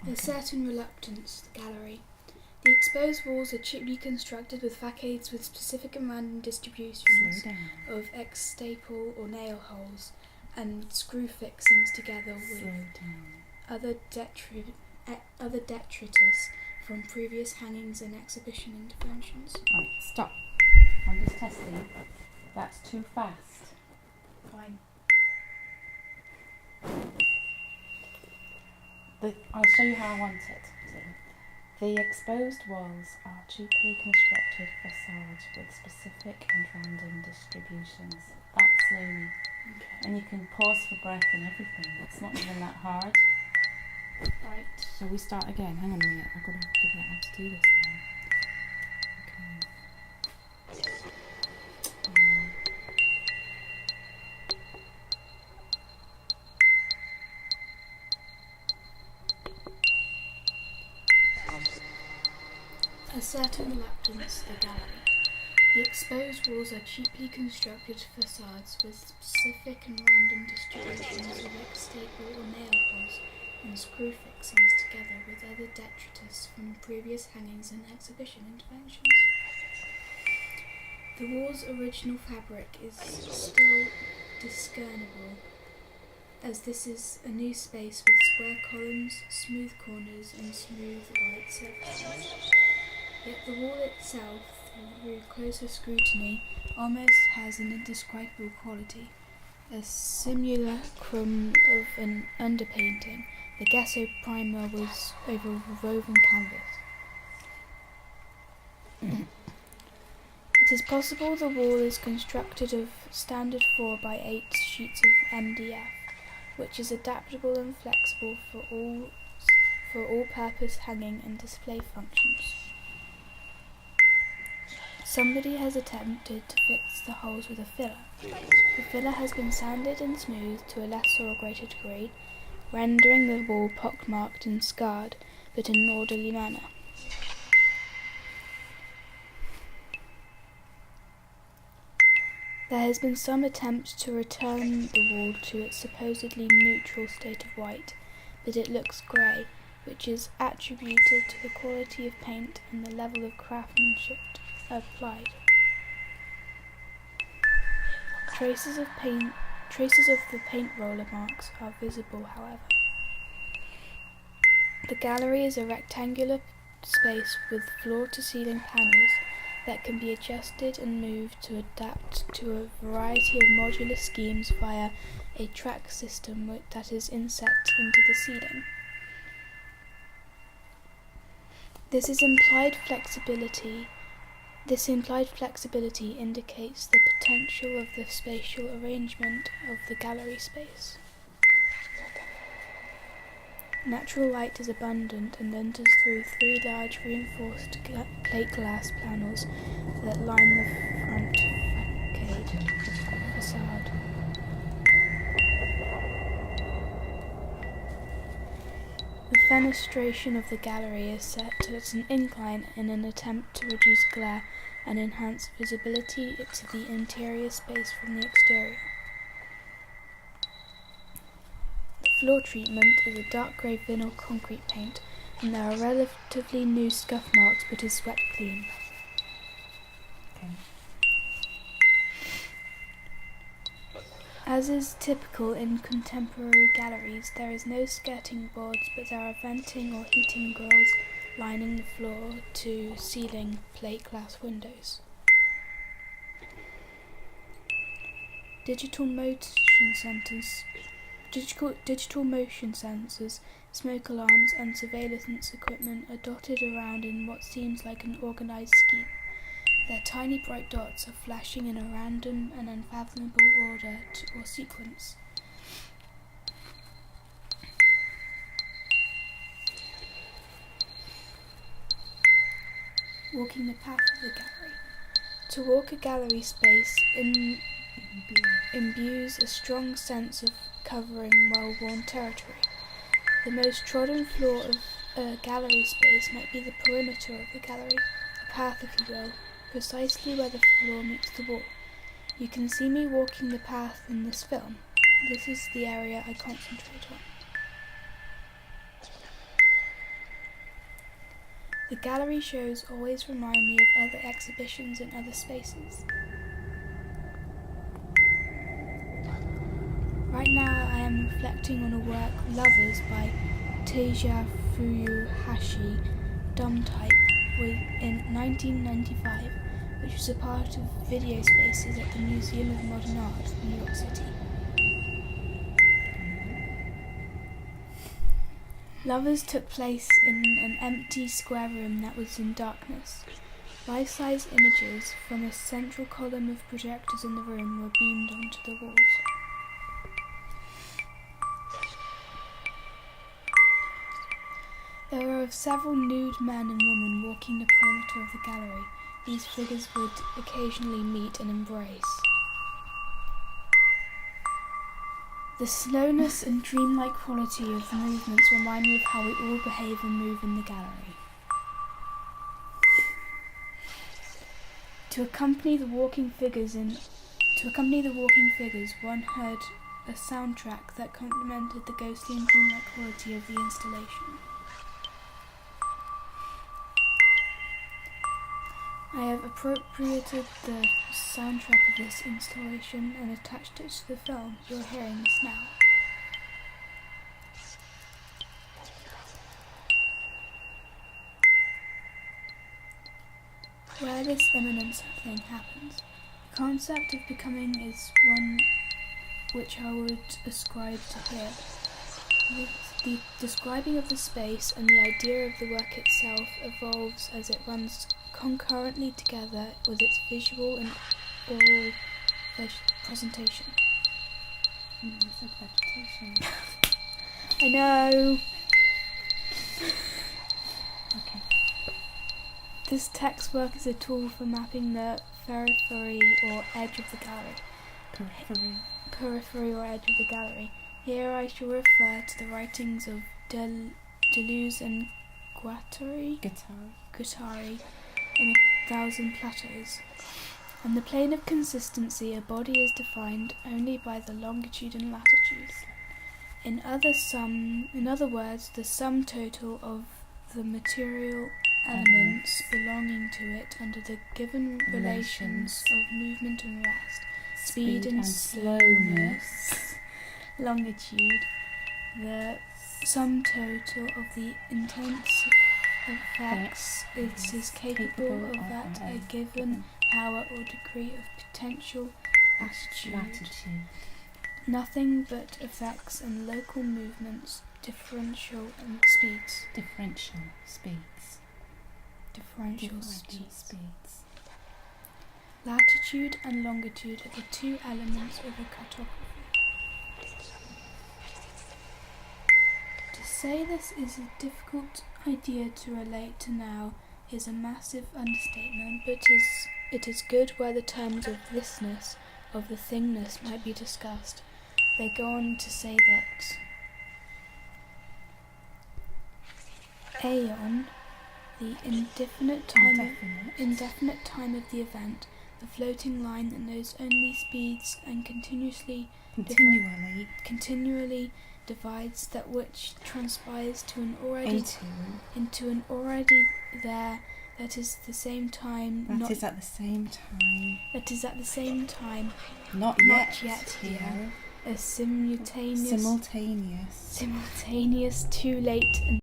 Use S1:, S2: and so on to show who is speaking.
S1: A Certain Reluctance, the gallery. The exposed walls are cheaply constructed with facades with specific and random distributions of X-staple or nail holes and screw fixings together with other detritus from previous hangings and exhibition interventions.
S2: Right, stop. I'm just testing. That's too fast.
S1: Fine.
S2: I'll show you how I want it. The exposed walls are cheaply constructed facades with specific and random distributions. That slowly.
S1: Okay.
S2: And you can pause for breath and everything. It's not even that hard.
S1: Right.
S2: Shall we start again? Hang on a minute. I've got to figure out how to do this now.
S1: A Certain Reluctance, the gallery. The exposed walls are cheaply constructed facades with specific and random distributions of X-staple or nail holes and screw fixings together with other detritus from previous hangings and exhibition interventions. The wall's original fabric is still discernible, as this is a new space with square columns, smooth corners and smooth white surfaces. Yet the wall itself, through closer scrutiny, almost has an indescribable quality, a simulacrum of an underpainting. The gesso primer was over woven canvas. It is possible the wall is constructed of standard 4x8 sheets of MDF, which is adaptable and flexible for all-purpose hanging and display functions. Somebody has attempted to fix the holes with a filler. The filler has been sanded and smoothed to a lesser or greater degree, rendering the wall pockmarked and scarred, but in an orderly manner. There has been some attempt to return the wall to its supposedly neutral state of white, but it looks grey, which is attributed to the quality of paint and the level of craftsmanship applied. Traces of the paint roller marks are visible, however. The gallery is a rectangular space with floor-to-ceiling panels that can be adjusted and moved to adapt to a variety of modular schemes via a track system that is inset into the ceiling. This implied flexibility indicates the potential of the spatial arrangement of the gallery space. Natural light is abundant and enters through 3 large reinforced plate glass panels that line the front facade. The fenestration of the gallery is set at an incline in an attempt to reduce glare and enhance visibility to the interior space from the exterior. The floor treatment is a dark grey vinyl concrete paint, and there are relatively new scuff marks but is swept clean.
S2: Okay.
S1: As is typical in contemporary galleries, there is no skirting boards, but there are venting or heating grills lining the floor to ceiling plate glass windows. Digital motion sensors, smoke alarms and surveillance equipment are dotted around in what seems like an organised scheme. Their tiny bright dots are flashing in a random and unfathomable order or sequence. Walking the path of the gallery. To walk a gallery space imbues a strong sense of covering well-worn territory. The most trodden floor of a gallery space might be the perimeter of the gallery, a path if you will, precisely where the floor meets the wall. You can see me walking the path in this film. This is the area I concentrate on. The gallery shows always remind me of other exhibitions in other spaces. Right now I am reflecting on a work, Lovers, by Teiji Furuhashi, dumb type, in 1995, which was a part of video spaces at the Museum of Modern Art, New York City. Lovers took place in an empty square room that was in darkness. Life-size images from a central column of projectors in the room were beamed onto the walls. There were of several nude men and women walking the perimeter of the gallery. These figures would occasionally meet and embrace. The slowness and dreamlike quality of the movements remind me of how we all behave and move in the gallery. To accompany the walking figures, one heard a soundtrack that complemented the ghostly and dreamlike quality of the installation. I have appropriated the soundtrack of this installation and attached it to the film. You're hearing this now. Where this imminent thing happens, the concept of becoming is one which I would ascribe to here. The describing of the space and the idea of the work itself evolves as it runs concurrently together with its visual and oral presentation.
S2: You said vegetation.
S1: I know.
S2: Okay.
S1: This text work is a tool for mapping the periphery or edge of the gallery. Periphery or edge of the gallery. Here I shall refer to the writings of Deleuze and Guattari in 1,000 Plateaus. On the plane of consistency, a body is defined only by the longitude and latitude. In other words, the sum total of the material elements belonging to it under the given relations of movement and rest, speed and slowness, longitude, the sum total of the intense effects it is capable of at a given power or degree of potential latitude. Nothing but effects and local movements, differential speeds. Latitude and longitude are the two elements of a cartography. To say this is a difficult idea to relate to now is a massive understatement, but it is good where the terms of thisness, of the thingness, might be discussed. They go on to say that aeon, the indefinite time of the event, the floating line that knows only speeds and continually divides that which transpires to an already into an already there, that is the same time
S2: That is at the same time not yet here,
S1: a simultaneous
S2: too late and